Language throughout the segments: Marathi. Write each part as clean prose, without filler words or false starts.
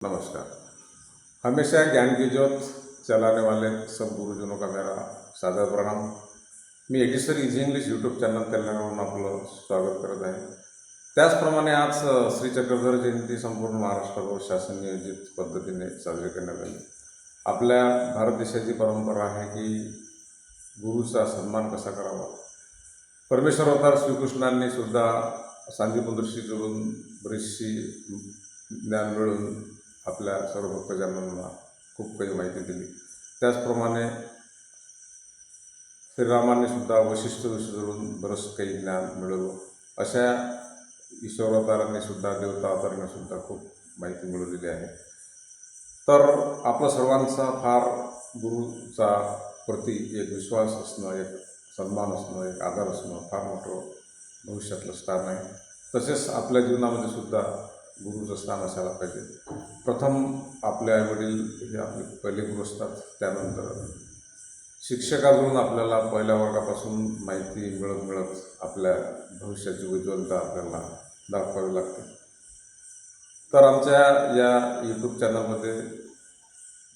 नमस्कार। हमेशा ज्ञान की ज्योत चलाने वाले सब गुरुजनों का मेरा सादर प्रणाम। मी एडिसर इझी इंग्लिश यूट्यूब चॅनल कल्याणवरून आपलं स्वागत करत आहे। त्याचप्रमाणे आज श्री चक्रधर जयंती संपूर्ण महाराष्ट्रावर शासन नियोजित पद्धतीने साजरी करण्यात आली। आपल्या भारत देशाची परंपरा आहे की गुरुचा सन्मान कसा करावा। परमेश्वर अवतार श्रीकृष्णांनी सुद्धा सांदीपुंदरशी जोडून बरीचशी ज्ञान मिळून आपल्या सर्व भक्तजनांना खूप काही माहिती दिली। त्याचप्रमाणे श्रीरामांनी सुद्धा वशिष्ठ ऋषी जोडून बरंच काही ज्ञान मिळवलं। अशा ईश्वर अवतारांनी सुद्धा देवता अवतारांनी सुद्धा खूप माहिती मिळवलेली आहे। तर आपला सर्वांचा फार गुरुचा प्रति एक विश्वास असणं, एक सन्मान असणं, एक आदर असणं फार मोठं भविष्यातलं स्थान आहे। तसेच आपल्या जीवनामध्ये सुद्धा गुरुचं स्थान असायला पाहिजे। प्रथम आपले आईवडील हे आपले पहिले गुरु असतात, त्यानंतर शिक्षकाकडून आपल्याला पहिल्या वर्गापासून माहिती मिळत आपल्या भविष्याची उज्ज्वलता आपल्याला दाखवावी लागते। तर आमच्या या यूट्यूब चॅनलमध्ये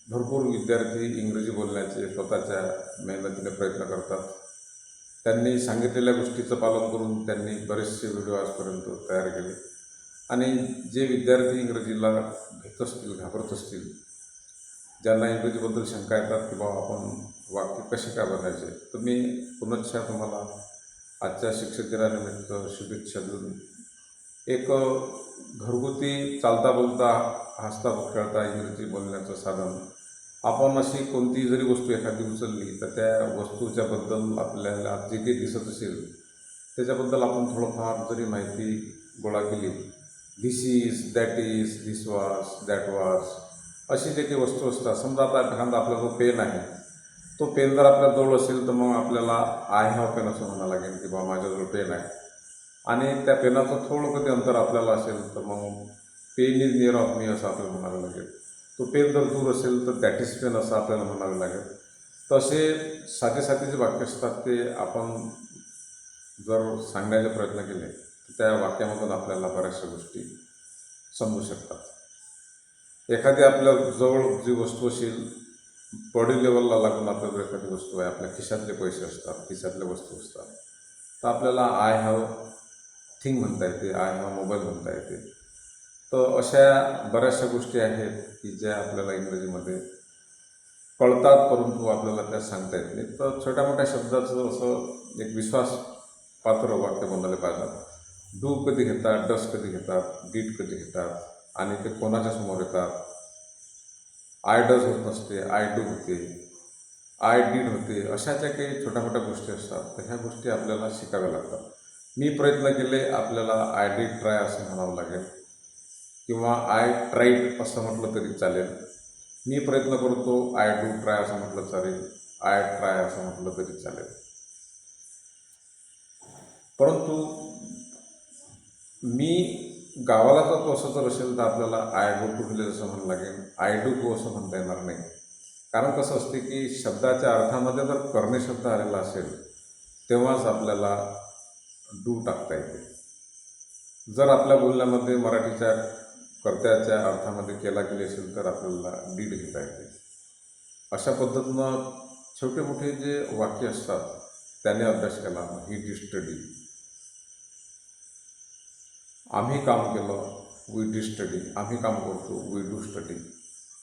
भरपूर विद्यार्थी इंग्रजी बोलण्याचे स्वतःच्या मेहनतीने प्रयत्न करतात। त्यांनी सांगितलेल्या गोष्टीचं पालन करून त्यांनी बरेचसे व्हिडिओ आजपर्यंत तयार केले आणि जे विद्यार्थी इंग्रजीला भीत असतील, घाबरत असतील, ज्यांना इंग्रजीबद्दल शंका येतात की बाबा आपण वाक्य कसे काय बनायचे, तर मी पुनश्च तुम्हाला आजच्या शिक्षक दिनानिमित्त शुभेच्छा देऊन एक घरगुती चालता बोलता हसता खेळता इंग्रजी बोलण्याचं साधन, आपण अशी कोणती जरी वस्तू एखादी उचलली तर त्या वस्तूच्याबद्दल आपल्याला जे काही दिसत असेल त्याच्याबद्दल आपण थोडंफार जरी माहिती गोळा केली, this is, that is, this was, that was, अशी जे काही वस्तू असतात। समजा आता एखादा आपला जो पेन आहे, तो पेन जर आपल्याजवळ असेल तर मग आपल्याला आय हॅव पेन असं म्हणावं लागेल की बाबा माझ्याजवळ पेन आहे। आणि त्या पेनाचं थोडं कधी अंतर आपल्याला असेल तर मग pen is near of me असं आपल्याला म्हणावं लागेल। तो पेन जर दूर असेल तर दॅट इज पेन असं आपल्याला म्हणावं लागेल। तसे साधे जे वाक्य असतात ते आपण जर सांगण्याचे प्रयत्न केले तर त्या वाक्यामधून आपल्याला बऱ्याचशा गोष्टी समजू शकतात। एखादी आपल्या जवळ जी वस्तू असेल, बॉडी लेवलला लागून आपल्याकडे एखादी वस्तू आहे, आपल्या खिशातले पैसे असतात, खिशातल्या वस्तू असतात, तर आपल्याला आय हॅव थिंग म्हणता येते, आय हॅव मोबाईल म्हणता येते। तर अशा बऱ्याचशा गोष्टी आहेत की ज्या आपल्याला इंग्रजीमध्ये कळतात परंतु आपल्याला त्या सांगता येत नाही। तर छोट्या मोठ्या शब्दाचं असं एक विश्वासपात्र वाक्य बनवले पाहिजेत। डू कधी घेतात, डस कधी घेतात, डीड कधी घेतात आणि ते कोणाच्या समोर येतात। आय डज होत नसते, आय डू होते, आय डीड होते। अशा ज्या काही छोट्या मोठ्या गोष्टी असतात तर ह्या गोष्टी आपल्याला शिकाव्या लागतात। मी प्रयत्न केले, आपल्याला आय डीड ट्राय असं म्हणावं लागेल किंवा आय ट्राईड असं म्हटलं तरी चालेल। मी प्रयत्न करतो, आय डू ट्राय असं म्हटलं चालेल, आय ट्राय असं म्हटलं तरी चालेल। परंतु मी गावाला जातो असं जर असेल तर आपल्याला आय गो टू व्हिलेज असं म्हणावं लागेल, आय डू गो असं म्हणता येणार नाही। कारण कसं असते की शब्दाच्या अर्थामध्ये जर करणे शब्द आलेला असेल तेव्हाच आपल्याला डू टाकता येते। जर आपल्या बोलण्यामध्ये मराठीच्या कर्त्याच्या अर्थामध्ये केला गेली असेल तर आपल्याला डीड घेता येते। अशा पद्धतीनं छोटे मोठे जे वाक्य असतात त्याने अभ्यास केला। ही डिड स्टडी, आम्ही काम केलं, वी डिड स्टडी, आम्ही काम करतो, वी डू स्टडी।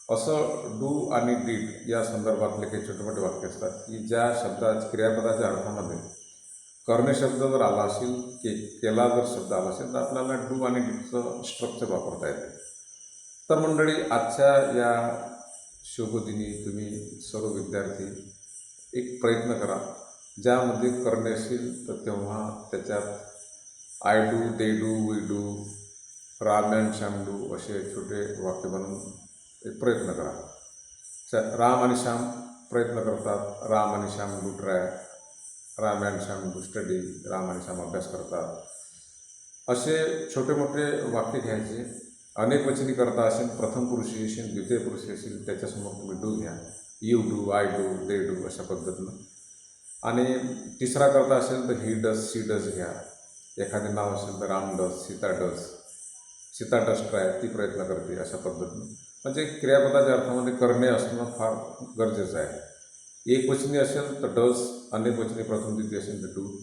असं डू आणि डीड या संदर्भातले काही छोटे मोठे वाक्य असतात की ज्या शब्दाच्या क्रियापदाच्या अर्थामध्ये करणे शब्द जर आला असेल, केला जर शब्द आला असेल तर आपल्याला डू आणि डीडचं स्ट्रक्चर वापरता येते। तर मंडळी, आजच्या या शुभदिनी तुम्ही सर्व विद्यार्थी एक प्रयत्न करा, ज्यामध्ये करणे असेल तर तेव्हा त्याच्यात I do, they do, we do, Ram and Shyam do असे छोटे वाक्य बनवून एक प्रयत्न करा। राम आणि श्याम प्रयत्न करतात, राम आणि Shyam do try, Ram and Shyam do study, Ram आणि श्याम अभ्यास करतात। असे छोटे मोठे वाक्य घ्यायचे। अनेक वचनी करता असेल, प्रथम पुरुषी असेल, द्वितीय पुरुषी असेल, त्याच्यासमोर तुम्ही डू घ्या, you do, I do, they do अशा पद्धतीनं। आणि तिसरा करता असेल तर ही डज, शी डज घ्या। एखादे नाव असेल तर Ram does, Sita does, Sita does try, ती प्रयत्न करते अशा पद्धतीनं। म्हणजे क्रियापदाच्या अर्थामध्ये करणे असणं फार गरजेचं आहे. एकवचनी असेल तर डज, अनेकवचनी प्रथम द्वितीय असेल तर डू,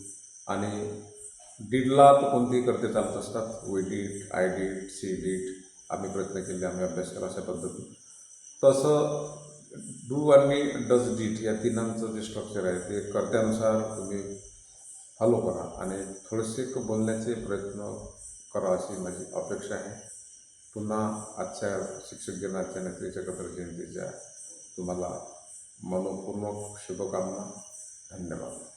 आणि डीडला तर कोणतेही कर्ते चालत असतात. We did, I did, she did, आम्ही प्रयत्न केले, आम्ही अभ्यास केला, अशा पद्धतीने. तसं डू आणि डज डीड या तिघांचं जे स्ट्रक्चर आहे ते कर्त्यानुसार तुम्ही फॉलो करा आणि थोडेसे बोलण्याचे प्रयत्न करा अशी माझी अपेक्षा आहे. पुन्हा आजच्या शिक्षक दिनाच्या आणि त्रिचक्र जयंतीच्या तुम्हाला मनपूर्वक शुभकामना. धन्यवाद.